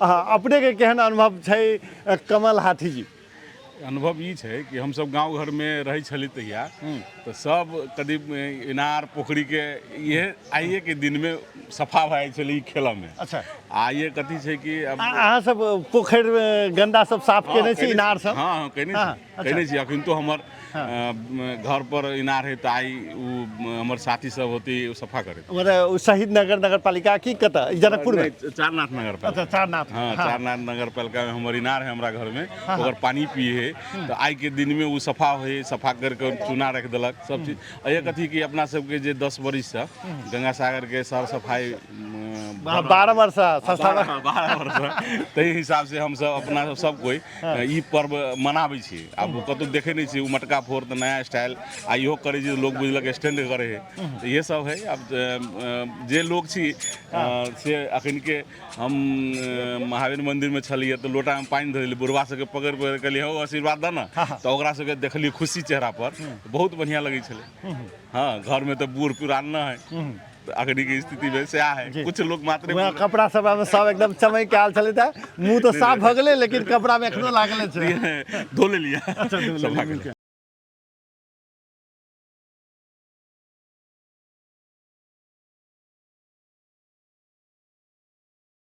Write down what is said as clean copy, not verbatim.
अपने के केहन अनुभव छै कमल हाथी जी? अनुभव ई छै कि हम सब गांव घर में रही छली तहिया तो सब करीब इनार पोखरी के ये आइए के दिन में सफा भए छलै खेल में। अच्छा, आइए कथी छै कि अब अहाँ सब पोखरि गंदा सब साफ केने छी, इनार सब? हाँ कहने छी अखन तो हमर घर पर इनार है तो आई हमर साथी सब होती सफा करे। मतलब शहीद नगर पालिका की कतऽ? जनकपुर में? चारनाथ नगर पालिका। अच्छा, चारनाथ। हाँ, चारनाथ नगर पालिका में हमर इनार है हमरा घर में, अगर पानी पिए है तो आई के दिन में वो सफा है, सफा करके चूना रख दिलक सब चीज। ये कथी कि अपना सबके जे 10 वर्ष से गंगा सागर के सर सफाई 12 वर्ष संस्था 12 वर्ष ताहि हिसाब से हम सब अपना सब कोई ई पर्व मनाबै छी। आब कतौ देखे नहीं छी मटका फोड़ तो नया स्टाइल आ इहो करे छी लोग बुझलक स्टैंड करे है, तो ये सब है। अब जे लोग छी से अखन के हम महावीर मंदिर में छलिए तो लोटा में पानी धरलिए, बुढ़वा सबके पकड़ कहलिए हो आशीर्वाद द ना, तो ओकरा सबके देखलिए खुशी चेहरा पर, बहुत बढ़िया लगे छले। हाँ, घर में तो बूढ़ पुरान न है, अखनी की स्थिति में से है कुछ लोग मात्र कपड़ा सब में सब एकदम चमक के आल छले था, मुंह तो साफ भ गेले लेकिन कपड़ा में एखनो लागले छै। धो ले लिया।